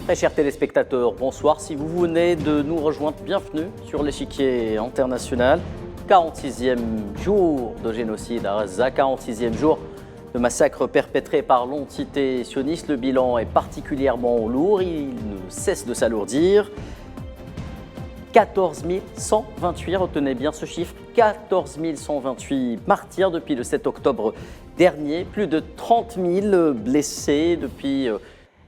Très chers téléspectateurs, bonsoir. Si vous venez de nous rejoindre, bienvenue sur l'échiquier international. 46e jour de génocide à Gaza, 46e jour de massacre perpétré par l'entité sioniste. Le bilan est particulièrement lourd, il ne cesse de s'alourdir. 14 128, retenez bien ce chiffre, 14 128 martyrs depuis le 7 octobre dernier, plus de 30 000 blessés depuis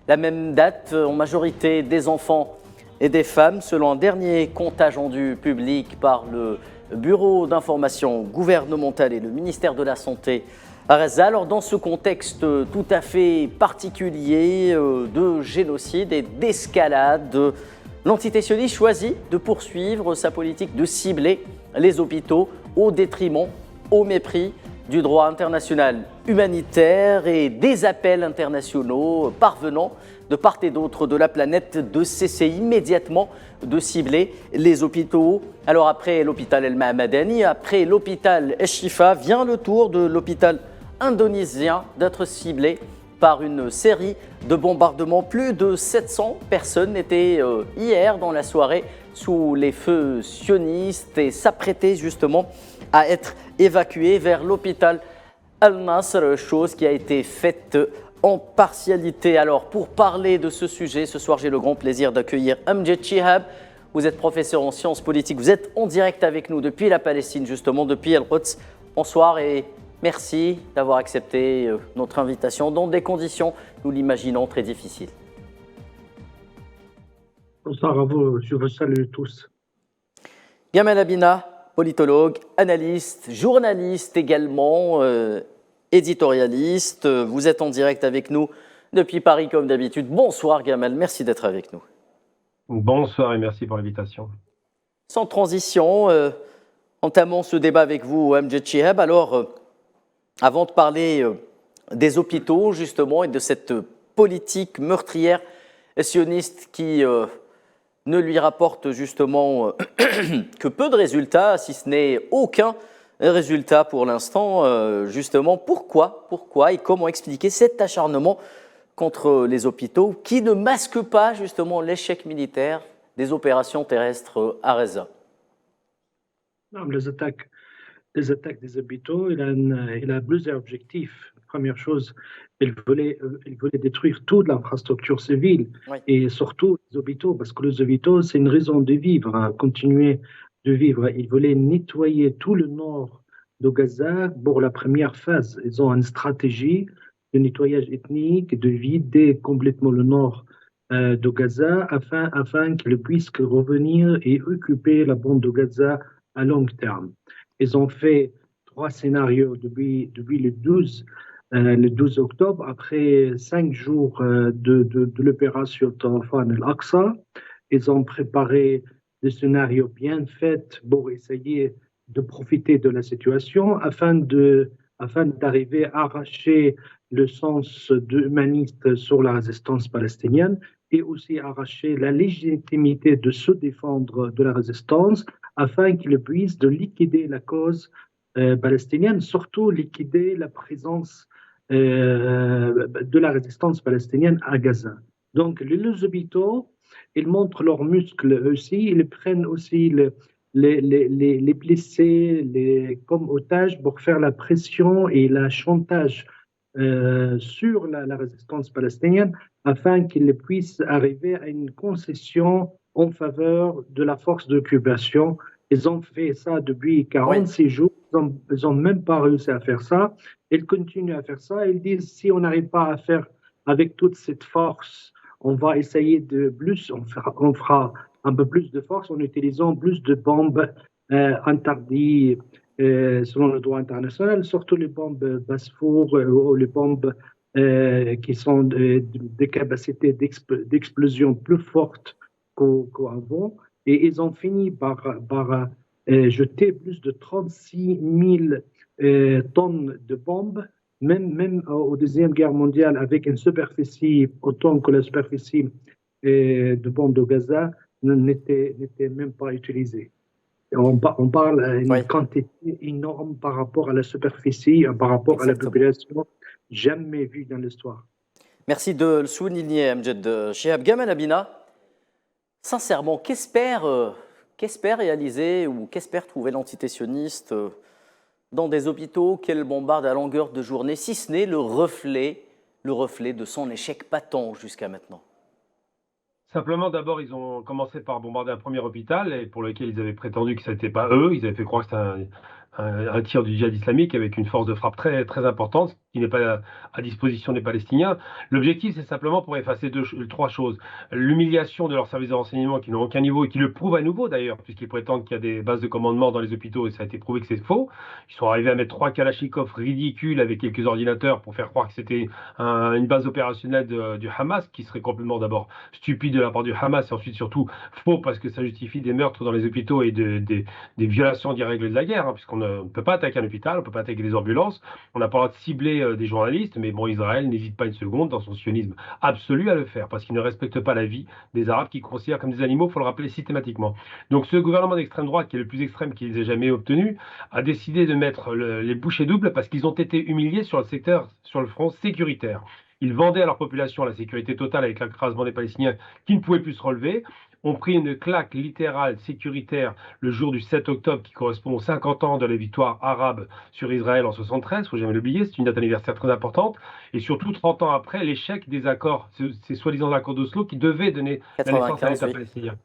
la même date, en majorité des enfants et des femmes, selon un dernier comptage rendu public par le Bureau d'information gouvernementale et le ministère de la Santé à Gaza. Alors dans ce contexte tout à fait particulier de génocide et d'escalade, l'entité sioniste choisit de poursuivre sa politique de cibler les hôpitaux au détriment, au mépris du droit international humanitaire et des appels internationaux parvenant de part et d'autre de la planète de cesser immédiatement de cibler les hôpitaux. Alors après l'hôpital El Mahamadani, après l'hôpital Shifa, vient le tour de l'hôpital indonésien d'être ciblé par une série de bombardements. Plus de 700 personnes étaient hier dans la soirée sous les feux sionistes et s'apprêtaient justement à être évacuées vers l'hôpital Al-Nasr, chose qui a été faite en partialité. Alors pour parler de ce sujet, ce soir j'ai le grand plaisir d'accueillir Amjad Chihab. Vous êtes professeur en sciences politiques, vous êtes en direct avec nous depuis la Palestine justement, depuis Al-Quds. Bonsoir et merci d'avoir accepté notre invitation dans des conditions, nous l'imaginons, très difficiles. Bonsoir à vous, je vous salue tous. Gamal Abina, politologue, analyste, journaliste également, éditorialiste. Vous êtes en direct avec nous depuis Paris comme d'habitude. Bonsoir Gamal, merci d'être avec nous. Bonsoir et merci pour l'invitation. Sans transition, entamons ce débat avec vous, Amjad Chihab. Alors, avant de parler des hôpitaux, justement, et de cette politique meurtrière sioniste qui ne lui rapporte justement que peu de résultats, si ce n'est aucun résultat pour l'instant, justement, pourquoi et comment expliquer cet acharnement contre les hôpitaux qui ne masque pas justement l'échec militaire des opérations terrestres à Gaza? Non, les attaques des hôpitaux, il a plusieurs objectifs. Première chose, il voulait détruire toute l'infrastructure civile, oui, et surtout les hôpitaux, parce que les hôpitaux, c'est une raison de vivre, continuer de vivre. Il voulait nettoyer tout le nord de Gaza pour la première phase. Ils ont une stratégie de nettoyage ethnique, de vider complètement le nord de Gaza afin qu'ils puissent revenir et occuper la bande de Gaza à long terme. Ils ont fait 3 scénarios depuis le 12 octobre, après 5 jours de l'opération Tawafan al-Aqsa. Ils ont préparé des scénarios bien faits pour essayer de profiter de la situation afin d'arriver à arracher le sens humaniste sur la résistance palestinienne et aussi arracher la légitimité de se défendre de la résistance afin qu'ils puissent liquider la cause palestinienne, surtout liquider la présence de la résistance palestinienne à Gaza. Donc les hôpitaux, ils montrent leurs muscles aussi, ils prennent aussi les blessés comme otages pour faire la pression et le chantage sur la résistance palestinienne afin qu'ils puissent arriver à une concession en faveur de la force d'occupation. Ils ont fait ça depuis 46 jours, ils n'ont même pas réussi à faire ça. Ils continuent à faire ça, ils disent si on n'arrive pas à faire avec toute cette force, on va essayer de plus, on fera un peu plus de force en utilisant plus de bombes interdites selon le droit international, surtout les bombes Basfour ou les bombes qui sont des capacités d'explosion plus fortes qu'avant. Et ils ont fini par jeter plus de 36 000 tonnes de bombes, même au Deuxième Guerre mondiale, avec une superficie autant que la superficie de bombes de Gaza n'était même pas utilisée. On parle d'une quantité énorme par rapport à la superficie, par rapport à la population, jamais vue dans l'histoire. Merci de le souligner, Amjad Chihab. Gamal Abina, sincèrement, qu'espère réaliser ou qu'espère trouver l'entité sioniste dans des hôpitaux qu'elle bombarde à longueur de journée, si ce n'est le reflet de son échec patent jusqu'à maintenant? Simplement, d'abord, ils ont commencé par bombarder un premier hôpital et pour lequel ils avaient prétendu que ce n'était pas eux. Ils avaient fait croire que c'était un tir du djihad islamique avec une force de frappe très, très importante qui n'est pas à disposition des Palestiniens. L'objectif, c'est simplement pour effacer trois choses. L'humiliation de leurs services de renseignement qui n'ont aucun niveau et qui le prouvent à nouveau d'ailleurs, puisqu'ils prétendent qu'il y a des bases de commandement dans les hôpitaux et ça a été prouvé que c'est faux. Ils sont arrivés à mettre 3 Kalachnikov ridicules avec quelques ordinateurs pour faire croire que c'était une base opérationnelle du Hamas, qui serait complètement d'abord stupide de la part du Hamas et ensuite surtout faux parce que ça justifie des meurtres dans les hôpitaux et des violations des règles de la guerre, hein, puisqu'on ne peut pas attaquer un hôpital, on ne peut pas attaquer des ambulances, on n'a pas le droit de cibler des journalistes, mais bon, Israël n'hésite pas une seconde dans son sionisme absolu à le faire parce qu'il ne respecte pas la vie des Arabes qu'ils considèrent comme des animaux, il faut le rappeler systématiquement. Donc ce gouvernement d'extrême droite, qui est le plus extrême qu'ils aient jamais obtenu, a décidé de mettre les bouchées doubles parce qu'ils ont été humiliés sur le front sécuritaire. Ils vendaient à leur population la sécurité totale avec l'écrasement des Palestiniens qui ne pouvaient plus se relever, ont pris une claque littérale sécuritaire le jour du 7 octobre qui correspond aux 50 ans de la victoire arabe sur Israël en 73, il ne faut jamais l'oublier, c'est une date anniversaire très importante, et surtout 30 ans après l'échec des accords, ces soi-disant accords d'Oslo qui devaient donner la naissance à l'État palestinien.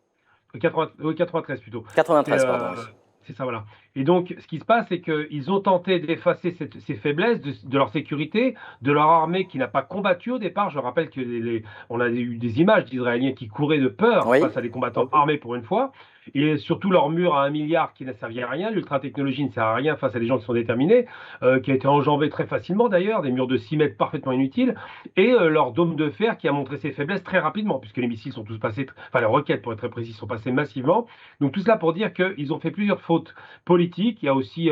93 plutôt. 93, pardon. C'est ça, voilà. Et donc, ce qui se passe, c'est qu'ils ont tenté d'effacer ces faiblesses de leur sécurité, de leur armée qui n'a pas combattu au départ. Je rappelle on a eu des images d'Israéliens qui couraient de peur face à des combattants armés pour une fois. Et surtout leur mur à 1 milliard qui n'a servi à rien, l'ultra-technologie ne sert à rien face à des gens qui sont déterminés, qui a été enjambé très facilement d'ailleurs, des murs de 6 mètres parfaitement inutiles, et leur dôme de fer qui a montré ses faiblesses très rapidement, puisque les missiles sont tous passés, enfin les roquettes pour être très précis, sont passées massivement. Donc tout cela pour dire qu'ils ont fait plusieurs fautes politiques. Il y a aussi,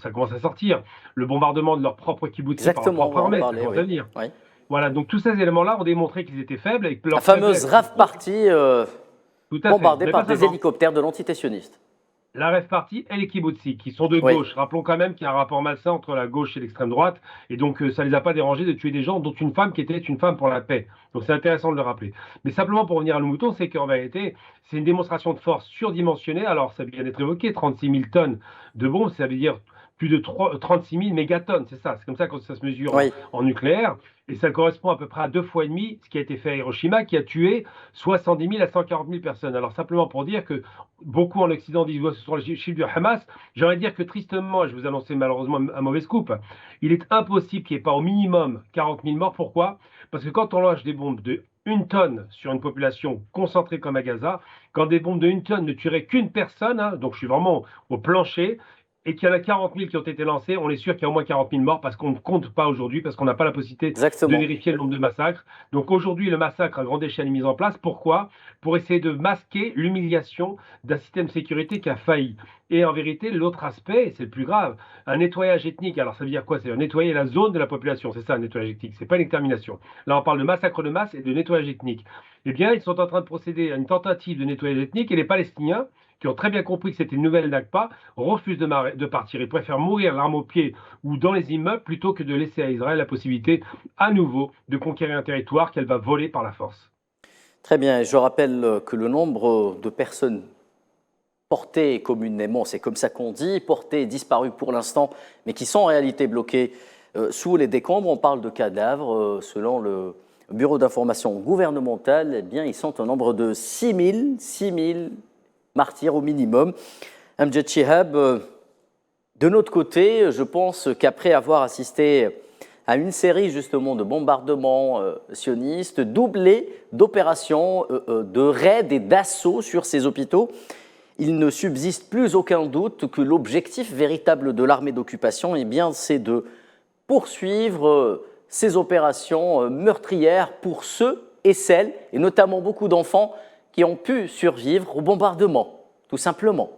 ça commence à sortir, le bombardement de leur propre kibbutz par leur propre armée, ça commence à venir. Oui. Voilà, donc tous ces éléments-là ont démontré qu'ils étaient faibles. Avec leur la fameuse RAF Party bombardée par des hélicoptères de l'entité sioniste. La RAF Party et les kibbutzim, qui sont de gauche. Rappelons quand même qu'il y a un rapport malsain entre la gauche et l'extrême droite, et donc ça ne les a pas dérangés de tuer des gens, dont une femme qui était une femme pour la paix. Donc c'est intéressant de le rappeler. Mais simplement pour revenir à nos moutons, c'est qu'en vérité, c'est une démonstration de force surdimensionnée. Alors ça vient d'être évoqué, 36 000 tonnes de bombes, ça veut dire plus de 36 000 mégatonnes, c'est ça. C'est comme ça que ça se mesure en nucléaire. Et ça correspond à peu près à 2,5 fois ce qui a été fait à Hiroshima, qui a tué 70 000 à 140 000 personnes. Alors simplement pour dire que beaucoup en Occident disent que ce sont les chiffres du Hamas, j'aimerais dire que tristement, et je vous annonçais malheureusement un mauvais scoop, il est impossible qu'il n'y ait pas au minimum 40 000 morts. Pourquoi? Parce que quand on lâche des bombes de 1 tonne sur une population concentrée comme à Gaza, quand des bombes de 1 tonne ne tueraient qu'une personne, hein, donc je suis vraiment au plancher, et qu'il y en a 40 000 qui ont été lancés, on est sûr qu'il y a au moins 40 000 morts parce qu'on ne compte pas aujourd'hui, parce qu'on n'a pas la possibilité de vérifier le nombre de massacres. Donc aujourd'hui, le massacre à grande échelle est mis en place. Pourquoi? Pour essayer de masquer l'humiliation d'un système de sécurité qui a failli. Et en vérité, l'autre aspect, et c'est le plus grave, un nettoyage ethnique. Alors ça veut dire quoi? C'est nettoyer la zone de la population, c'est ça un nettoyage ethnique, c'est pas une extermination. Là on parle de massacre de masse et de nettoyage ethnique. Eh bien, ils sont en train de procéder à une tentative de nettoyage ethnique et les Palestiniens, qui ont très bien compris que c'était une nouvelle Nakba, refusent de partir. Ils préfèrent mourir l'arme au pied ou dans les immeubles plutôt que de laisser à Israël la possibilité à nouveau de conquérir un territoire qu'elle va voler par la force. Très bien, je rappelle que le nombre de personnes portées communément, c'est comme ça qu'on dit, portées et disparues pour l'instant, mais qui sont en réalité bloquées sous les décombres, on parle de cadavres, selon le Bureau d'information gouvernemental, eh bien, ils sont au nombre de 6 000 martyrs au minimum. Amjad Chihab, de notre côté, je pense qu'après avoir assisté à une série justement de bombardements sionistes, doublés d'opérations, de raids et d'assauts sur ces hôpitaux, il ne subsiste plus aucun doute que l'objectif véritable de l'armée d'occupation, eh bien, c'est de poursuivre ces opérations meurtrières pour ceux et celles, et notamment beaucoup d'enfants, qui ont pu survivre au bombardement, tout simplement.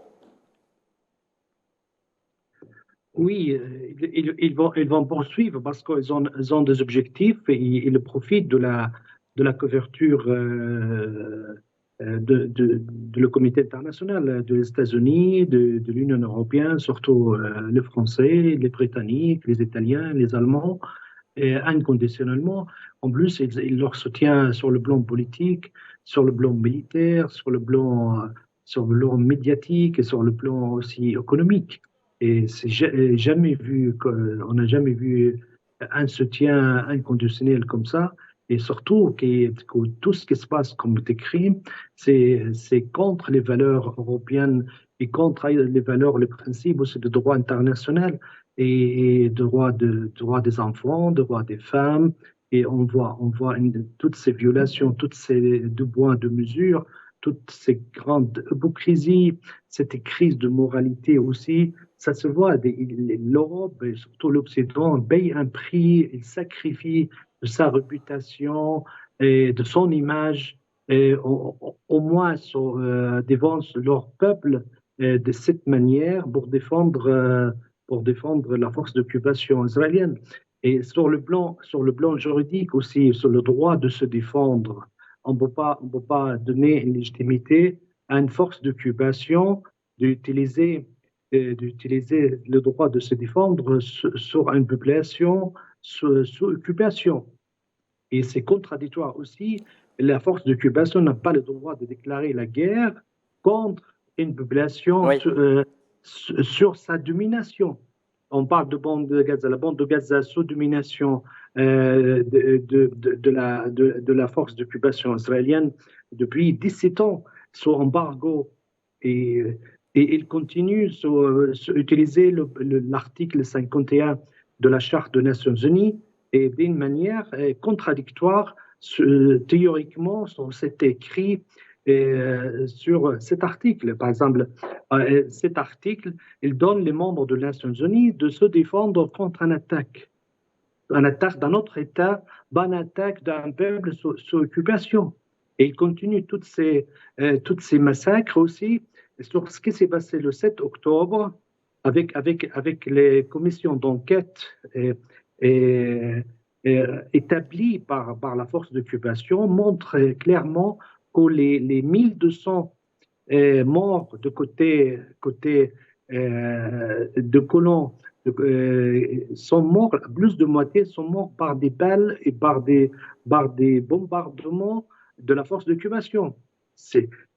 Oui, ils vont poursuivre parce qu'ils ont des objectifs et ils profitent de la couverture le comité international, des États-Unis, de l'Union européenne, surtout les Français, les Britanniques, les Italiens, les Allemands. inconditionnellement. En plus, il leur soutient sur le plan politique, sur le plan militaire, sur le plan médiatique et sur le plan aussi économique. Et c'est jamais vu, on n'a jamais vu un soutien inconditionnel comme ça. Et surtout que tout ce qui se passe comme des crimes, c'est contre les valeurs européennes et contre les valeurs, les principes aussi de droit international et droit des enfants, droit des femmes. Et on voit toutes ces violations, toutes ces devoirs de mesure, toutes ces grandes hypocrisies, cette crise de moralité aussi. Ça se voit, l'Europe et surtout l'Occident paye un prix, il sacrifie de sa réputation et de son image, et au moins devant leur peuple de cette manière pour défendre la force d'occupation israélienne. Et sur le plan juridique aussi, sur le droit de se défendre, on ne peut pas donner une légitimité à une force d'occupation d'utiliser le droit de se défendre sur une population sous occupation. Et c'est contradictoire aussi. La force d'occupation n'a pas le droit de déclarer la guerre contre une population Oui. sur sa domination. On parle de bande de Gaza, la bande de Gaza sous domination de la force d'occupation israélienne depuis 17 ans, sous embargo. Et il continue à utiliser l'article 51 de la Charte des Nations Unies et d'une manière contradictoire théoriquement sur cet écrit sur cet article. Par exemple, cet article, il donne les membres des Nations Unies de se défendre contre une attaque d'un autre État, une attaque d'un peuple sous occupation. Et il continue toutes ces massacres aussi sur ce qui s'est passé le 7 octobre avec les commissions d'enquête établies par la force d'occupation montrent clairement que les 1200 morts de côté de colons sont morts, plus de moitié sont morts par des balles et par des bombardements de la force d'occupation.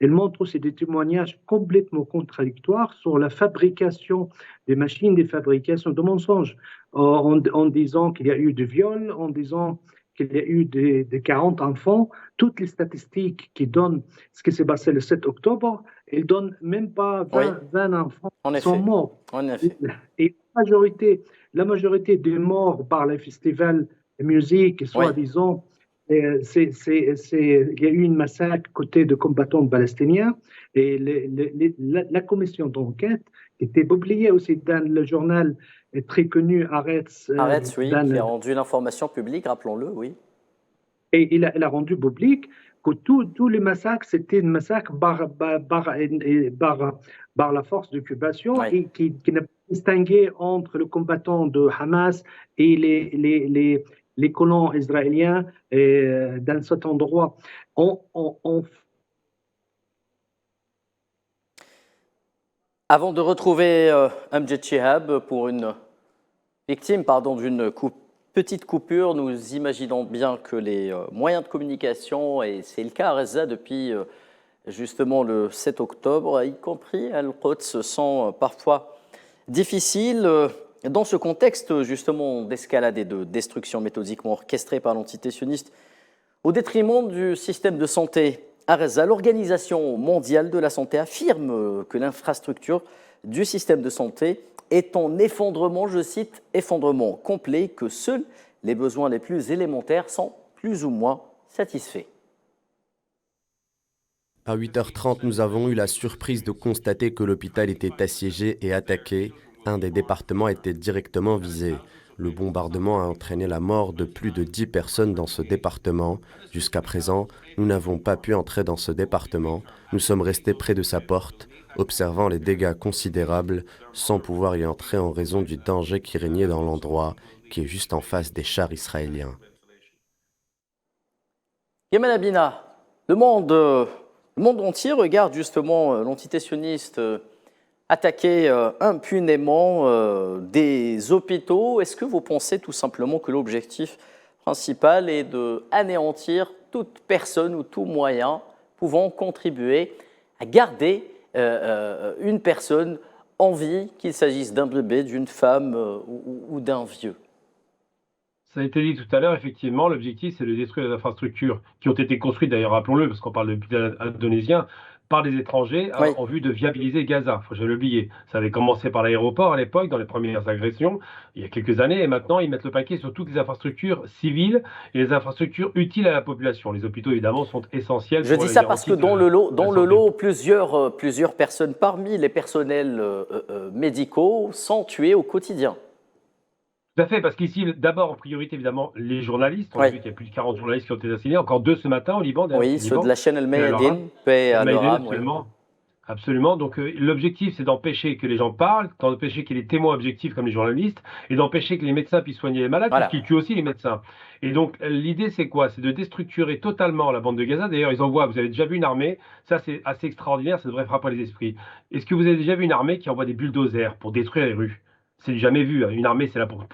Elle montre aussi des témoignages complètement contradictoires sur la fabrication des machines, des fabrications de mensonges, en disant qu'il y a eu des viols, en disant qu'il y a eu des 40 enfants. Toutes les statistiques qui donnent ce qui s'est passé le 7 octobre, elles ne donnent même pas 20 enfants qui sont morts. En effet. Et la majorité des morts par les festivals de musique, soi-disant, il y a eu une massacre côté de combattants palestiniens et la commission d'enquête était publiée aussi dans le journal très connu Haaretz. Haaretz, oui, qui a rendu l'information publique, rappelons-le, oui. Et il a rendu public que tous les massacres, c'était un massacre par la force d'occupation et qui n'a pas distingué entre le combattant de Hamas et les colons israéliens dans cet endroit. Avant de retrouver Amjad Chihab pour une victime d'une petite coupure, nous imaginons bien que les moyens de communication, et c'est le cas à Reza depuis justement le 7 octobre, y compris Al-Quds, sont parfois difficiles. Dans ce contexte justement d'escalade et de destruction méthodiquement orchestrée par l'entité sioniste au détriment du système de santé à Reza, l'Organisation mondiale de la santé affirme que l'infrastructure du système de santé est en effondrement, je cite, effondrement complet, que seuls les besoins les plus élémentaires sont plus ou moins satisfaits. À 8h30, nous avons eu la surprise de constater que l'hôpital était assiégé et attaqué. Un des départements était directement visé. Le bombardement a entraîné la mort de plus de 10 personnes dans ce département. Jusqu'à présent, nous n'avons pas pu entrer dans ce département. Nous sommes restés près de sa porte, observant les dégâts considérables, sans pouvoir y entrer en raison du danger qui régnait dans l'endroit, qui est juste en face des chars israéliens. Yaman Abina, le monde entier regarde justement l'entité sioniste attaquer impunément des hôpitaux. Est-ce que vous pensez tout simplement que l'objectif principal est d'anéantir toute personne ou tout moyen pouvant contribuer à garder une personne en vie, qu'il s'agisse d'un bébé, d'une femme ou d'un vieux? Ça a été dit tout à l'heure, effectivement, l'objectif, c'est de détruire les infrastructures qui ont été construites, d'ailleurs, rappelons-le, parce qu'on parle de l'hôpital indonésien, par des étrangers Oui. en vue de viabiliser Gaza. Il faut jamais l'oublier. Ça avait commencé par l'aéroport à l'époque, dans les premières agressions, il y a quelques années, et maintenant, ils mettent le paquet sur toutes les infrastructures civiles et les infrastructures utiles à la population. Les hôpitaux, évidemment, sont essentiels. Je pour dis la ça parce que garantie dans le lot, plusieurs personnes parmi les personnels médicaux sont tuées au quotidien. Tout à fait, parce qu'ici, d'abord, en priorité, évidemment, les journalistes. On a Ouais. vu qu'il y a plus de 40 journalistes qui ont été assassinés, encore 2 ce matin au Liban. Oui, ceux de la chaîne El Mayadeen, paix à leur âme. Oui. Absolument. Absolument. Donc, l'objectif, c'est d'empêcher que les gens parlent, d'empêcher qu'il y ait des témoins objectifs comme les journalistes, et d'empêcher que les médecins puissent soigner les malades, Voilà. puisqu'ils tuent aussi les médecins. Et donc, l'idée, c'est quoi? C'est de déstructurer totalement la bande de Gaza. D'ailleurs, ils envoient, vous avez déjà vu une armée, ça c'est assez extraordinaire, ça devrait frapper les esprits. Est-ce que vous avez déjà vu une armée qui envoie des bulldozers pour détruire les rues? C'est jamais vu. Une armée, c'est là pour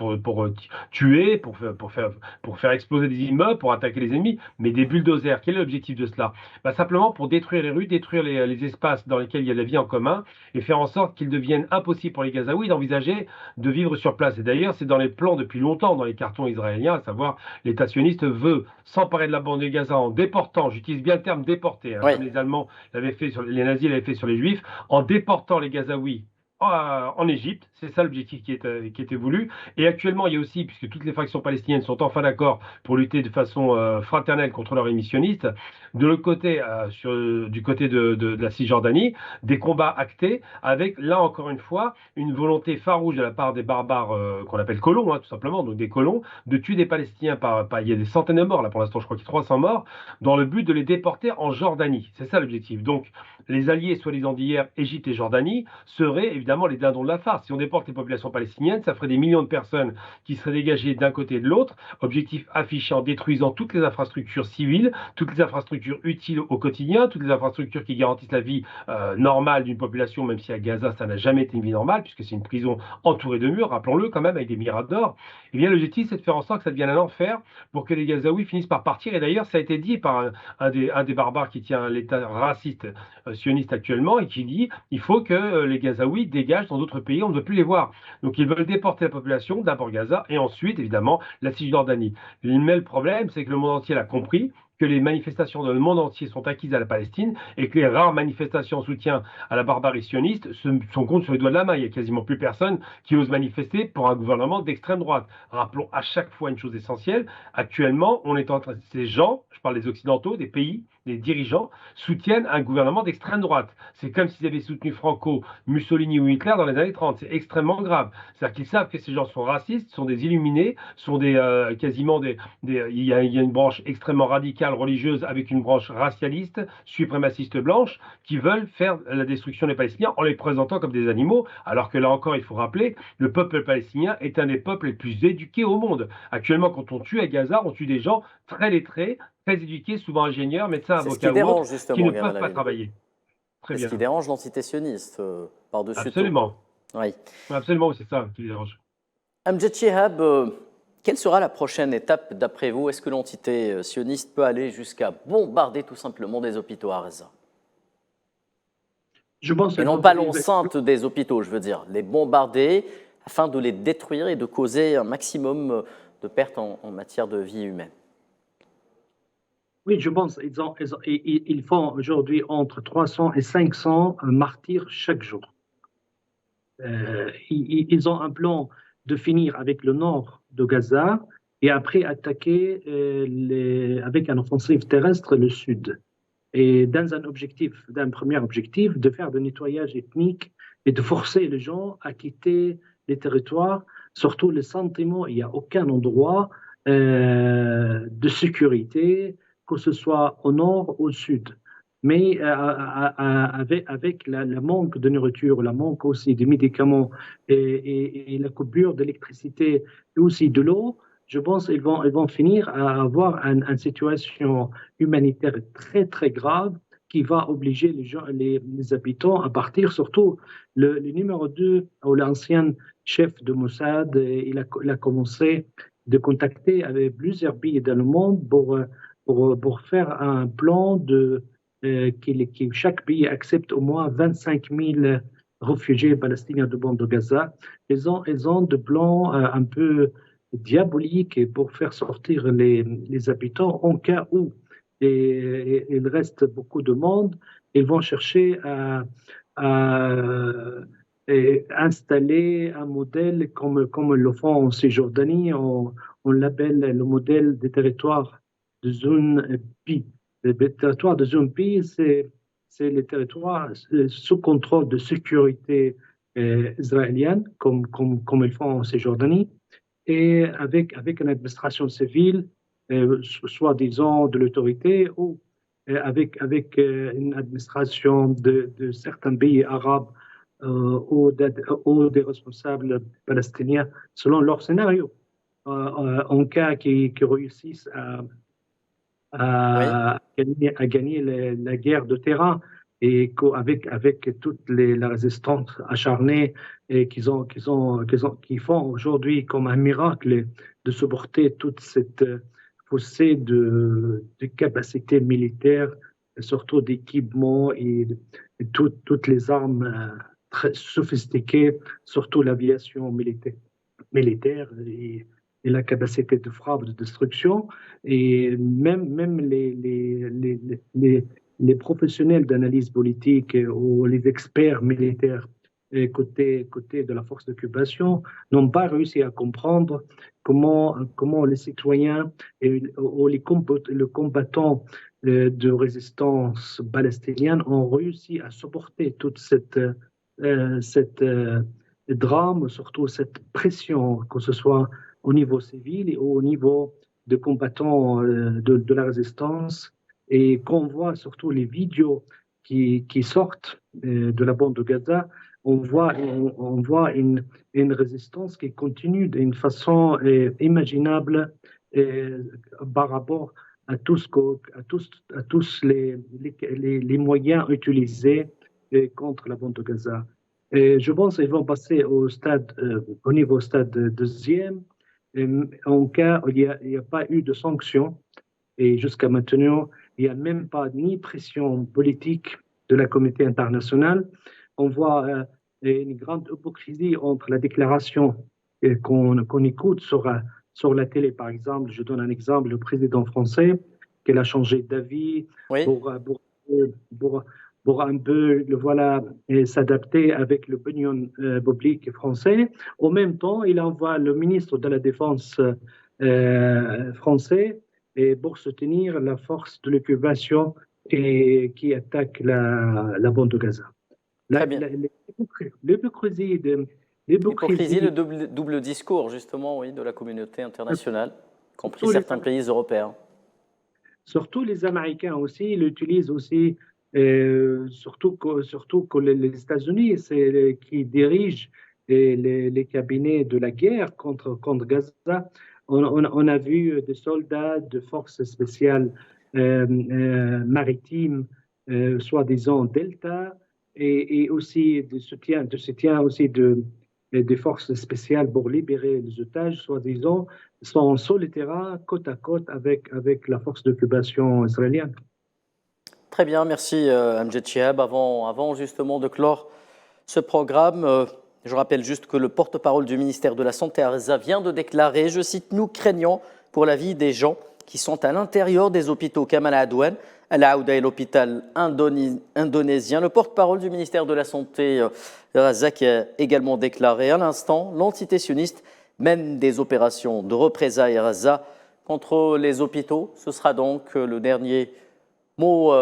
tuer, pour faire exploser des immeubles, pour attaquer les ennemis. Mais des bulldozers, quel est l'objectif de cela? Simplement pour détruire les rues, détruire les espaces dans lesquels il y a la vie en commun et faire en sorte qu'il devienne impossible pour les Gazaouis d'envisager de vivre sur place. Et d'ailleurs, c'est dans les plans depuis longtemps, dans les cartons israéliens, à savoir l'État sioniste veut s'emparer de la bande de Gaza en déportant, j'utilise bien le terme déporter, Oui. comme les Allemands l'avaient fait les nazis l'avaient fait sur les Juifs, en déportant les Gazaouis en Égypte. C'est ça l'objectif qui était voulu. Et actuellement, il y a aussi, puisque toutes les factions palestiniennes sont enfin d'accord pour lutter de façon fraternelle contre leurs émissionnistes, de l'autre côté, du côté de la Cisjordanie, des combats actés avec, là encore une fois, une volonté farouche de la part des barbares qu'on appelle colons, tout simplement, donc des colons, de tuer des Palestiniens il y a des centaines de morts, là pour l'instant je crois qu'il y a 300 morts, dans le but de les déporter en Jordanie. C'est ça l'objectif. Donc les alliés, soi-disant d'hier, Égypte et Jordanie, seraient évidemment les dindons de la farce. Si on déporte les populations palestiniennes, ça ferait des millions de personnes qui seraient dégagées d'un côté et de l'autre. Objectif affiché en détruisant toutes les infrastructures civiles, toutes les infrastructures utiles au quotidien, toutes les infrastructures qui garantissent la vie normale d'une population, même si à Gaza, ça n'a jamais été une vie normale, puisque c'est une prison entourée de murs, rappelons-le quand même, avec des miradors. Eh bien, l'objectif, c'est de faire en sorte que ça devienne un enfer pour que les Gazaouis finissent par partir. Et d'ailleurs, ça a été dit par un des barbares qui tient l'État raciste sioniste actuellement et qui dit il faut que les Gazaouis dégagent dans d'autres pays, on ne veut plus les voir. Donc ils veulent déporter la population, d'abord Gaza, et ensuite, évidemment, la Cisjordanie. Mais le problème, c'est que le monde entier l'a compris, que les manifestations dans le monde entier sont acquises à la Palestine et que les rares manifestations en soutien à la barbarie sioniste sont comptent sur les doigts de la main. Il n'y a quasiment plus personne qui ose manifester pour un gouvernement d'extrême droite. Rappelons à chaque fois une chose essentielle. Actuellement, on est en train, ces gens, je parle des Occidentaux, des pays, des dirigeants, soutiennent un gouvernement d'extrême droite. C'est comme s'ils avaient soutenu Franco, Mussolini ou Hitler dans les années 30. C'est extrêmement grave. C'est-à-dire qu'ils savent que ces gens sont racistes, sont des illuminés, sont quasiment il y a une branche extrêmement radicale religieuse avec une branche racialiste, suprémaciste blanche, qui veulent faire la destruction des Palestiniens en les présentant comme des animaux, alors que là encore, il faut rappeler, le peuple palestinien est un des peuples les plus éduqués au monde. Actuellement, quand on tue à Gaza, on tue des gens très lettrés, très éduqués, souvent ingénieurs, médecins, avocats ou autres, qui ne peuvent pas travailler. C'est ce qui dérange l'entité sioniste par-dessus tout. Absolument. Oui. Absolument, c'est ça qui dérange. Amjad Chehab, quelle sera la prochaine étape d'après vous? Est-ce que l'entité sioniste peut aller jusqu'à bombarder tout simplement des hôpitaux à Gaza? Je pense et non pas l'enceinte des hôpitaux, je veux dire, les bombarder afin de les détruire et de causer un maximum de pertes en matière de vie humaine. Oui, je pense ils font aujourd'hui entre 300 et 500 martyrs chaque jour. Ils ont un plan de finir avec le nord de Gaza et après attaquer avec un offensive terrestre le sud. Et dans d'un premier objectif, de faire du nettoyage ethnique et de forcer les gens à quitter les territoires, surtout le sentiment, il n'y a aucun endroit de sécurité, que ce soit au nord ou au sud. Mais avec le manque de nourriture, le manque aussi de médicaments et la coupure d'électricité et aussi de l'eau, je pense qu'ils vont finir à avoir une situation humanitaire très, très grave qui va obliger les habitants à partir. Surtout, le numéro 2, ou l'ancien chef de Mossad, il a commencé de contacter avec plusieurs pays dans le monde pour faire un plan que chaque pays accepte au moins 25 000 réfugiés palestiniens de bande de Gaza. Ils ont de plans un peu diaboliques pour faire sortir les habitants en cas où il reste beaucoup de monde. Ils vont chercher à installer un modèle comme ils le font en Cisjordanie. On l'appelle le modèle des territoires de zone P. Les territoires de zone P, c'est les territoires sous contrôle de sécurité israélienne, comme ils font en Cisjordanie, et avec une administration civile, soit disant de l'autorité, ou avec une administration de certains pays arabes ou des responsables palestiniens, selon leur scénario. En cas qu'ils réussissent à gagner la guerre de terrain, et avec toute la résistance acharnée et qu'ils font aujourd'hui comme un miracle de supporter toute cette fossée de capacités militaires, surtout d'équipements et toutes les armes très sophistiquées, surtout l'aviation militaire et la capacité de frappe, de destruction, et même les professionnels d'analyse politique ou les experts militaires côté de la force d'occupation n'ont pas réussi à comprendre comment les citoyens ou les combattants de résistance palestinienne ont réussi à supporter toute cette drame, surtout cette pression, que ce soit au niveau civil et au niveau de combattants de la résistance, et qu'on voit surtout les vidéos qui sortent de la bande de Gaza, on voit une résistance qui continue d'une façon imaginable par rapport à tous les moyens utilisés contre la bande de Gaza. Et je pense qu'ils vont passer au niveau stade deuxième, en cas où il n'y a pas eu de sanctions, et jusqu'à maintenant, il n'y a même pas ni pression politique de la communauté internationale. On voit une grande hypocrisie entre la déclaration qu'on écoute sur la télé, par exemple. Je donne un exemple, le président français, qui a changé d'avis pour un peu s'adapter avec l'opinion publique française. En même temps, il envoie le ministre de la Défense français pour soutenir la force de l'occupation qui attaque la bande de Gaza. L'hypocrisie, le double discours, justement, oui, de la communauté internationale, y compris certains pays européens. Surtout les Américains aussi l'utilisent aussi, surtout que les États-Unis, c'est qui dirigent les cabinets de la guerre contre Gaza. On a vu des soldats de forces spéciales maritimes, soi-disant Delta, et aussi de soutien aussi des forces spéciales pour libérer les otages, soi-disant, sont sur le terrain, côte à côte, avec la force d'occupation israélienne. Très bien, merci Amjad Chihab. Avant justement de clore ce programme, je rappelle juste que le porte-parole du ministère de la Santé à Gaza vient de déclarer, je cite, « Nous craignons pour la vie des gens qui sont à l'intérieur des hôpitaux Kamal Adwan, Al-Aouda et l'hôpital indonésien ». Le porte-parole du ministère de la Santé à Gaza qui a également déclaré à l'instant, l'entité sioniste mène des opérations de représailles à Gaza contre les hôpitaux. Ce sera donc le dernier mot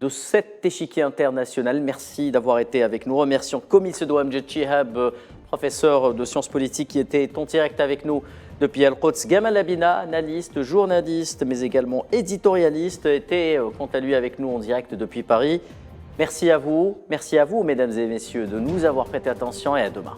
de cet échiquier international. Merci d'avoir été avec nous. Remercions comme il se doit Amjad Chihab, professeur de sciences politiques qui était en direct avec nous depuis Al-Quds. Gamal Labina, analyste, journaliste, mais également éditorialiste, était quant à lui avec nous en direct depuis Paris. Merci à vous, mesdames et messieurs, de nous avoir prêté attention et à demain.